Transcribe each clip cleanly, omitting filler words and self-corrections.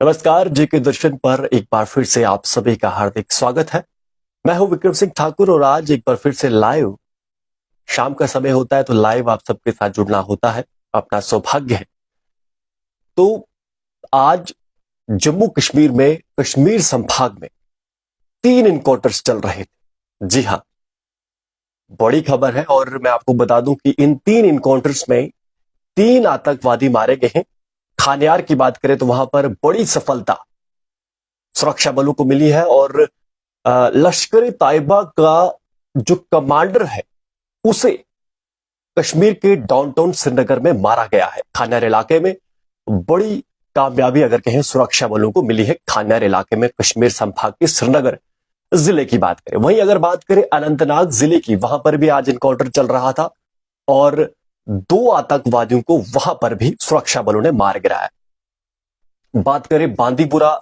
नमस्कार। जेके दर्शन पर एक बार फिर से आप सभी का हार्दिक स्वागत है। मैं हूं विक्रम सिंह ठाकुर और आज एक बार फिर से लाइव शाम का समय होता है तो लाइव आप सबके साथ जुड़ना होता है, अपना सौभाग्य है। तो आज जम्मू कश्मीर में कश्मीर संभाग में 3 इनकाउंटर्स चल रहे थे। जी हां, बड़ी खबर है और मैं आपको बता दूं कि इन 3 इनकाउंटर्स में 3 आतंकवादी मारे गए हैं। खानियार की बात करें तो वहां पर बड़ी सफलता सुरक्षा बलों को मिली है और लश्कर ए तैयबा का जो कमांडर है उसे कश्मीर के डाउनटाउन श्रीनगर में मारा गया है। खानियार इलाके में बड़ी कामयाबी अगर कहें सुरक्षा बलों को मिली है। खानियार इलाके में कश्मीर संभाग के श्रीनगर जिले की बात करें, वहीं अगर बात करें अनंतनाग जिले की, वहां पर भी आज इनकाउंटर चल रहा था और 2 आतंकवादियों को वहां पर भी सुरक्षा बलों ने मार गिराया। बात करें बांदीपुरा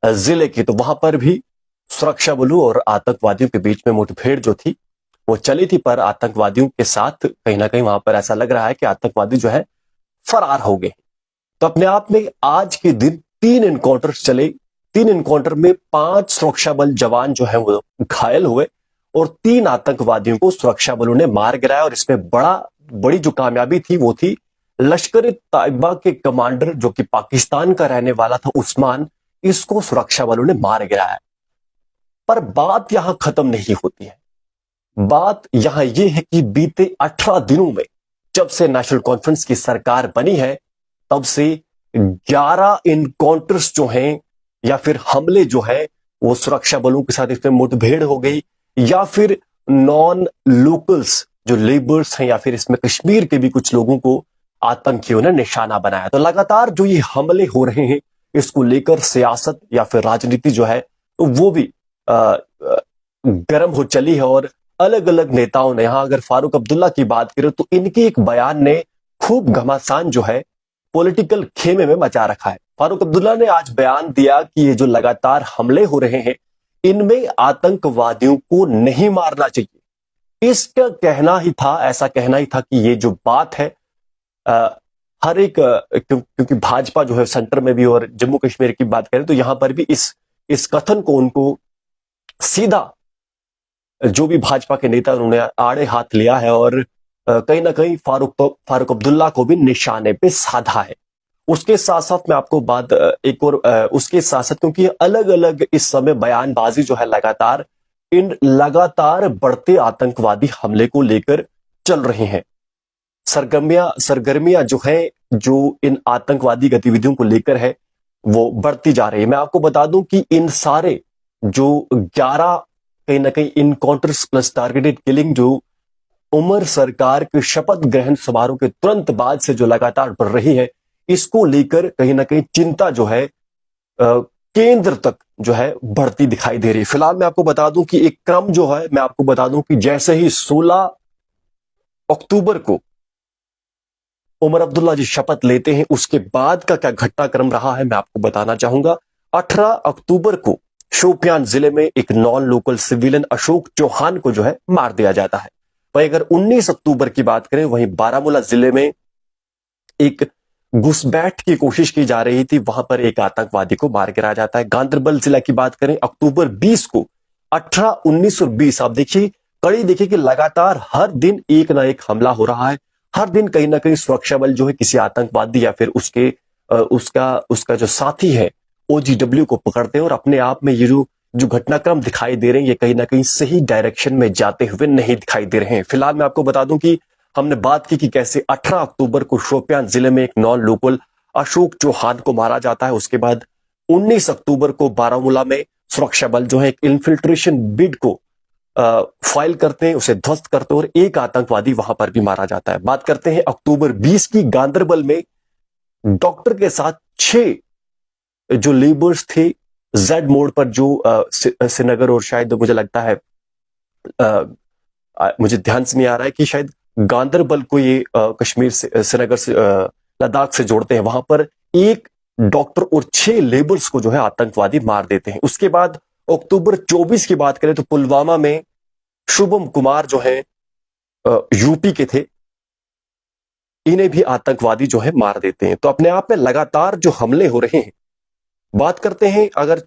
जिले की तो वहां पर भी सुरक्षा बलों और आतंकवादियों के बीच में मुठभेड़ जो थी वो चली थी, पर आतंकवादियों के साथ कहीं ना कहीं वहां पर ऐसा लग रहा है कि आतंकवादी जो है फरार हो गए। तो अपने आप में आज के दिन 3 इनकाउंटर चले। 3 इनकाउंटर में 5 सुरक्षा बल जवान जो है वो घायल हुए और 3 आतंकवादियों को सुरक्षा बलों ने मार गिराया। और इसमें बड़ी जो कामयाबी थी वो थी लश्कर ए तैयबा के कमांडर जो कि पाकिस्तान का रहने वाला था उस्मान, इसको सुरक्षा बलों ने मार गिराया। पर बात यहां खत्म नहीं होती है। बात यहां यह है कि बीते 18 दिनों में जब से नेशनल कॉन्फ्रेंस की सरकार बनी है तब से 11 इनकाउंटर्स जो हैं या फिर हमले जो है वो सुरक्षा बलों के साथ इसमें मुठभेड़ हो गई या फिर नॉन लोकल्स जो लेबर्स हैं या फिर इसमें कश्मीर के भी कुछ लोगों को आतंकियों ने निशाना बनाया। तो लगातार जो ये हमले हो रहे हैं इसको लेकर सियासत या फिर राजनीति जो है तो वो भी गर्म हो चली है और अलग अलग नेताओं ने, यहां अगर फारूक अब्दुल्ला की बात करें तो इनके एक बयान ने खूब घमासान जो है पॉलिटिकल खेमे में मचा रखा है। फारूक अब्दुल्ला ने आज बयान दिया कि ये जो लगातार हमले हो रहे हैं इनमें आतंकवादियों को नहीं मारना चाहिए। इसका कहना ही था, ऐसा कहना ही था कि ये जो बात है हर एक क्योंकि भाजपा जो है सेंटर में भी और जम्मू कश्मीर की बात करें तो यहां पर भी इस कथन को उनको सीधा जो भी भाजपा के नेता उन्होंने आड़े हाथ लिया है और कहीं ना कहीं फारूक अब्दुल्ला को भी निशाने पे साधा है। उसके साथ साथ मैं आपको बात एक और उसके साथ साथ क्योंकि अलग अलग इस समय बयानबाजी जो है लगातार बढ़ते आतंकवादी हमले को लेकर चल रही हैं। सरगर्मियां जो है जो इन आतंकवादी गतिविधियों को लेकर है वो बढ़ती जा रही है। मैं आपको बता दूं कि इन सारे जो 11 कहीं ना कहीं इनकाउंटर्स प्लस टारगेटेड किलिंग जो उमर सरकार के शपथ ग्रहण समारोह के तुरंत बाद से जो लगातार बढ़ रही है इसको लेकर कहीं ना कहीं चिंता जो है केंद्र तक जो है बढ़ती दिखाई दे रही है। फिलहाल मैं आपको बता दूं कि एक क्रम जो है, मैं आपको बता दूं कि जैसे ही 16 अक्टूबर को उमर अब्दुल्ला जी शपथ लेते हैं उसके बाद का क्या घटनाक्रम रहा है मैं आपको बताना चाहूंगा। 18 अक्टूबर को शोपियान जिले में एक non local civilian Ashok Chauhan को जो है मार दिया जाता है। वहीं अगर 19 अक्टूबर की बात करें वहीं बारामूला जिले में एक घुसपैठ की कोशिश की जा रही थी, वहां पर एक आतंकवादी को मार गिराया जाता है। गांदरबल जिला की बात करें अक्टूबर 20 को 18, 19 और 20 आप देखिए कड़ी देखिए कि लगातार हर दिन एक ना एक हमला हो रहा है। हर दिन कहीं ना कहीं सुरक्षा बल जो है किसी आतंकवादी या फिर उसका जो साथी है OGW को पकड़ते हैं और अपने आप में ये जो घटनाक्रम दिखाई दे रहे हैं ये कहीं ना कहीं सही डायरेक्शन में जाते हुए नहीं दिखाई दे रहे हैं। फिलहाल मैं आपको बता दूं कि हमने बात की कि कैसे 18 अक्टूबर को शोपियान जिले में एक नॉन लोकल अशोक चौहान को मारा जाता है। उसके बाद 19 अक्टूबर को बारामूला में सुरक्षा बल जो है एक इन्फिल्ट्रेशन बिड को फाइल करते हैं, उसे ध्वस्त करते हैं और एक आतंकवादी वहां पर भी मारा जाता है। बात करते हैं अक्टूबर 20 की, गांदरबल में डॉक्टर के साथ 6 जो लेबर्स थे जेड मोड़ पर जो श्रीनगर और शायद मुझे लगता है मुझे ध्यान से नहीं आ रहा है कि शायद गांदरबल को ये कश्मीर से श्रीनगर से लद्दाख से जोड़ते हैं, वहां पर एक डॉक्टर और 6 लेबर्स को जो है आतंकवादी मार देते हैं। उसके बाद अक्टूबर 24 की बात करें तो पुलवामा में शुभम कुमार जो है यूपी के थे, इन्हें भी आतंकवादी जो है मार देते हैं। तो अपने आप में लगातार जो हमले हो रहे हैं बात करते हैं अगर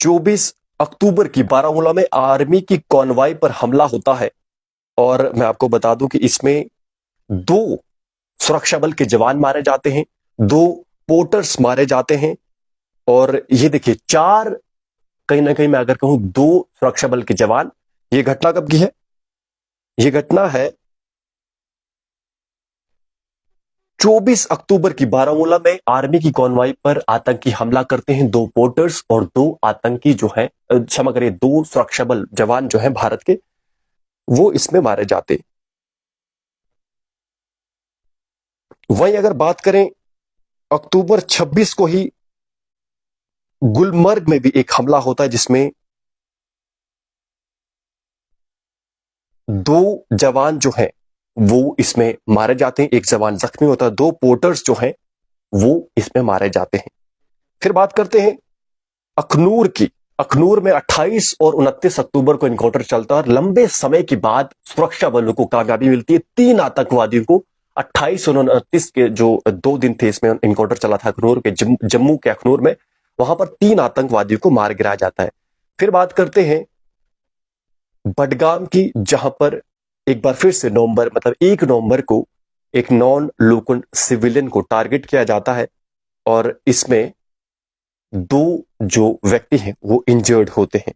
24 अक्टूबर की बारामूला में आर्मी की कॉन्वॉय पर हमला होता है, और मैं आपको बता दूं कि इसमें 2 सुरक्षा बल के जवान मारे जाते हैं, 2 पोर्टर्स मारे जाते हैं, और ये देखिए 4, कहीं ना कहीं मैं अगर कहूं 2 सुरक्षा बल के जवान। ये घटना कब की है? ये घटना है 24 अक्टूबर की बारामूला में आर्मी की कॉन्वॉय पर आतंकी हमला करते हैं 2 पोर्टर्स, और 2 आतंकी जो है, क्षमा करिए, 2 सुरक्षा बल जवान जो है भारत के, वो इसमें मारे जाते हैं। वहीं अगर बात करें अक्टूबर 26 को ही गुलमर्ग में भी एक हमला होता है, जिसमें 2 जवान जो हैं वो इसमें मारे जाते हैं, एक जवान जख्मी होता है, 2 पोर्टर्स जो हैं वो इसमें मारे जाते हैं। फिर बात करते हैं अखनूर की। अखनूर में 28 और 29 अक्टूबर को इनकाउंटर चलता है, और लंबे समय के बाद सुरक्षा बलों को कामयाबी मिलती है। 3 आतंकवादियों को 28 और 29 के जो 2 दिन थे इसमें इनकाउंटर चला था अखनूर के, जम्मू के अखनूर में, वहां पर 3 आतंकवादियों को मार गिराया जाता है। फिर बात करते हैं बडगाम की, जहां पर एक बार फिर से 1 नवंबर को एक नॉन लोकल सिविलियन को टारगेट किया जाता है, और इसमें 2 जो व्यक्ति हैं वो इंजर्ड होते हैं।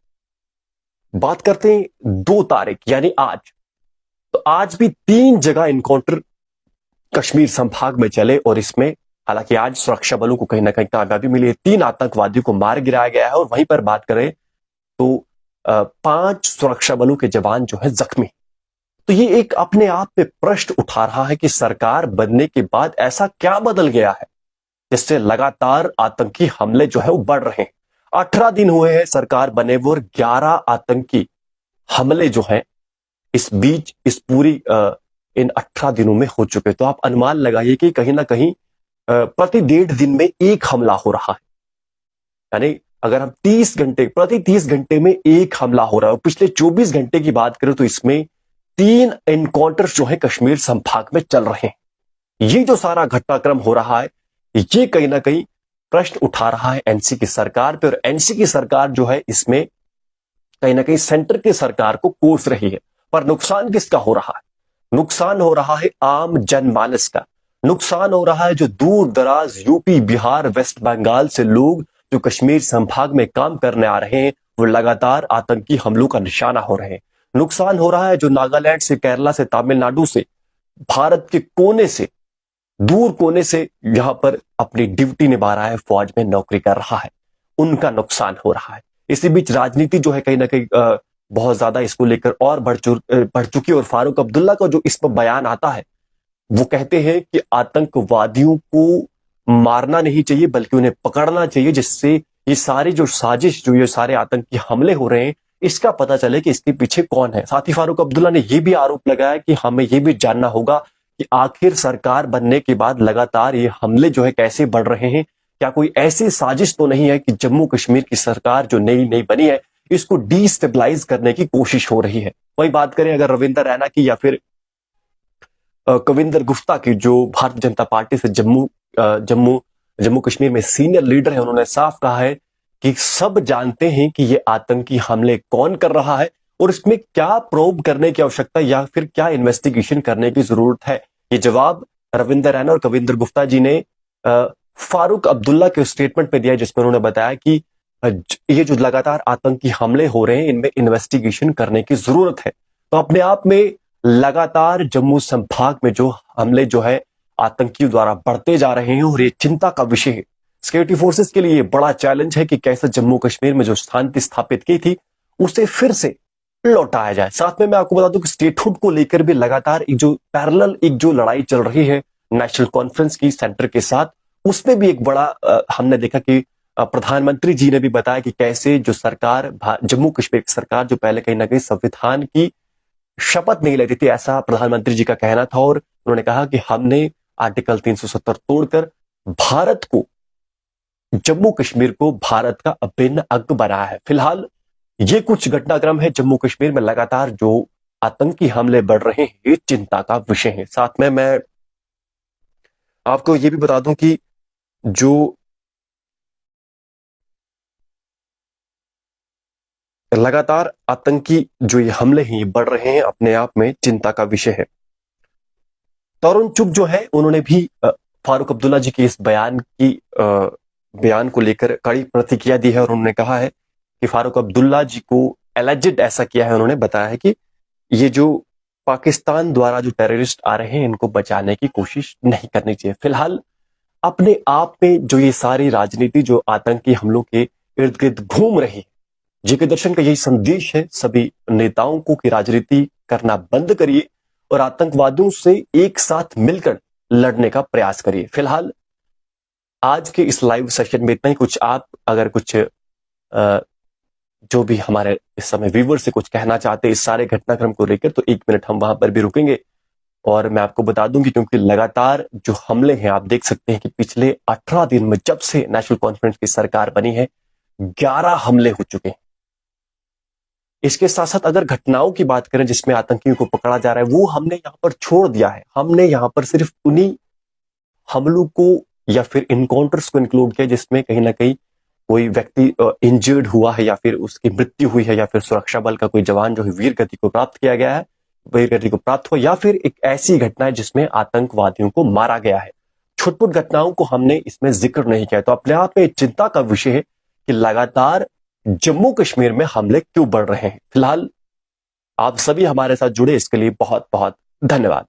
बात करते हैं 2 तारीख यानी आज, तो आज भी 3 जगह इनकाउंटर कश्मीर संभाग में चले, और इसमें हालांकि आज सुरक्षा बलों को कहीं ना कहीं कामयाबी मिली है, 3 आतंकवादियों को मार गिराया गया है, और वहीं पर बात करें तो 5 सुरक्षा बलों के जवान जो है जख्मी। तो ये एक अपने आप में प्रश्न उठा रहा है कि सरकार बनने के बाद ऐसा क्या बदल गया है जिससे लगातार आतंकी हमले जो है वो बढ़ रहे हैं। 18 दिन हुए हैं सरकार बने हुए, और 11 आतंकी हमले जो हैं इस बीच, इस पूरी इन 18 दिनों में हो चुके। तो आप अनुमान लगाइए कि कहीं ना कहीं प्रति 1.5 दिन में एक हमला हो रहा है, यानी अगर हम 30 घंटे में एक हमला हो रहा है। और पिछले 24 घंटे की बात करें तो इसमें 3 एनकाउंटर्स जो है कश्मीर संभाग में चल रहे हैं। ये जो सारा घटनाक्रम हो रहा है, ये कहीं ना कहीं प्रश्न उठा रहा है एनसी की सरकार पे, और एनसी की सरकार जो है इसमें कहीं ना कहीं सेंटर की सरकार को कोस रही है। पर नुकसान किसका हो रहा है? नुकसान हो रहा है आम जनमानस का। नुकसान हो रहा है जो दूर दराज यूपी, बिहार, वेस्ट बंगाल से लोग जो कश्मीर संभाग में काम करने आ रहे हैं, वो लगातार आतंकी हमलों का निशाना हो रहे हैं। नुकसान हो रहा है जो नागालैंड से, केरला से, तमिलनाडु से, भारत के कोने से, दूर कोने से यहां पर अपनी ड्यूटी निभा रहा है, फौज में नौकरी कर रहा है, उनका नुकसान हो रहा है। इसी बीच राजनीति जो है कहीं ना कहीं बहुत ज्यादा इसको लेकर और बढ़ चुकी, और फारूक अब्दुल्ला का जो इस पर बयान आता है, वो कहते हैं कि आतंकवादियों को मारना नहीं चाहिए बल्कि उन्हें पकड़ना चाहिए, जिससे ये सारी जो साजिश, जो ये सारे आतंकी हमले हो रहे हैं, इसका पता चले कि इसके पीछे कौन है। साथ ही फारूक अब्दुल्ला ने यह भी आरोप लगाया कि हमें यह भी जानना होगा कि आखिर सरकार बनने के बाद लगातार ये हमले जो है कैसे बढ़ रहे हैं। क्या कोई ऐसी साजिश तो नहीं है कि जम्मू कश्मीर की सरकार जो नई बनी है इसको डिस्टेबलाइज करने की कोशिश हो रही है। वही बात करें अगर रविंदर रैना की या फिर कविंदर गुप्ता की, जो भारतीय जनता पार्टी से जम्मू कश्मीर में सीनियर लीडर है, उन्होंने साफ कहा है कि सब जानते हैं कि ये आतंकी हमले कौन कर रहा है और इसमें क्या प्रोब करने की आवश्यकता या फिर क्या इन्वेस्टिगेशन करने की जरूरत है। ये जवाब रविंदर रैना और कविंदर गुप्ता जी ने फारूक अब्दुल्ला के स्टेटमेंट में दिया, जिसमें उन्होंने बताया कि ये जो लगातार आतंकी हमले हो रहे हैं इनमें इन्वेस्टिगेशन करने की जरूरत है। तो अपने आप में लगातार जम्मू संभाग में जो हमले जो है आतंकियों द्वारा बढ़ते जा रहे हैं और ये चिंता का विषय है। सिक्योरिटी फोर्सेस के लिए बड़ा चैलेंज है कि कैसे जम्मू कश्मीर में जो शांति स्थापित की थी उसे फिर से लौटाया जाए। साथ में मैं आपको बता दूं कि स्टेटहुड को लेकर भी लगातार एक जो पैरेलल एक जो लड़ाई चल रही है नेशनल कॉन्फ्रेंस की सेंटर के साथ, उसमें भी एक बड़ा हमने देखा कि प्रधानमंत्री जी ने भी बताया कि कैसे जो सरकार, जम्मू कश्मीर की सरकार जो पहले कहीं ना कहीं संविधान की शपथ नहीं लेती थी, ऐसा प्रधानमंत्री जी का कहना था। और उन्होंने कहा कि हमने आर्टिकल 370 तोड़कर भारत को, जम्मू कश्मीर को भारत का अभिन्न अंग बनाया है। फिलहाल ये कुछ घटनाक्रम है जम्मू कश्मीर में लगातार जो आतंकी हमले बढ़ रहे हैं, ये चिंता का विषय है। साथ में मैं आपको ये भी बता दूं कि जो लगातार आतंकी जो ये हमले हैं ये बढ़ रहे हैं, अपने आप में चिंता का विषय है। तरुण चुग जो है उन्होंने भी फारूक अब्दुल्ला जी के इस बयान को लेकर कड़ी प्रतिक्रिया दी है और उन्होंने कहा है कि फारूक अब्दुल्ला जी को एलिजेड ऐसा किया है, उन्होंने बताया है कि ये जो पाकिस्तान द्वारा जो टेररिस्ट आ रहे हैं इनको बचाने की कोशिश नहीं करनी चाहिए। फिलहाल अपने आप में जो ये सारी राजनीति जो आतंकी हमलों के इर्द गिर्द घूम रही है, जीके दर्शन का यही संदेश है सभी नेताओं को कि राजनीति करना बंद करिए और आतंकवादियों से एक साथ मिलकर लड़ने का प्रयास करिए। फिलहाल आज के इस लाइव सेशन में इतना ही। कुछ आप अगर कुछ जो भी हमारे इस समय व्यूवर से कुछ कहना चाहते हैं इस सारे घटनाक्रम को लेकर, तो 1 मिनट हम वहां पर भी रुकेंगे। और मैं आपको बता दूं कि क्योंकि लगातार जो हमले हैं आप देख सकते हैं कि पिछले 18 दिन में जब से नेशनल कॉन्फ्रेंस की सरकार बनी है 11 हमले हो चुके हैं। इसके साथ साथ अगर घटनाओं की बात करें जिसमें आतंकियों को पकड़ा जा रहा है वो हमने यहां पर छोड़ दिया है। हमने यहां पर सिर्फ उन्हीं हमलों को या फिर इनकाउंटर्स को इंक्लूड किया जिसमें कहीं ना कहीं कोई व्यक्ति इंजर्ड हुआ है या फिर उसकी मृत्यु हुई है या फिर सुरक्षा बल का कोई जवान जो है वीर गति को प्राप्त किया गया है, वीर गति को प्राप्त हुआ, या फिर एक ऐसी घटना है जिसमें आतंकवादियों को मारा गया है। छुटपुट घटनाओं को हमने इसमें जिक्र नहीं किया। तो अपने आप में चिंता का विषय है कि लगातार जम्मू कश्मीर में हमले क्यों बढ़ रहे हैं। फिलहाल आप सभी हमारे साथ जुड़े इसके लिए बहुत बहुत धन्यवाद।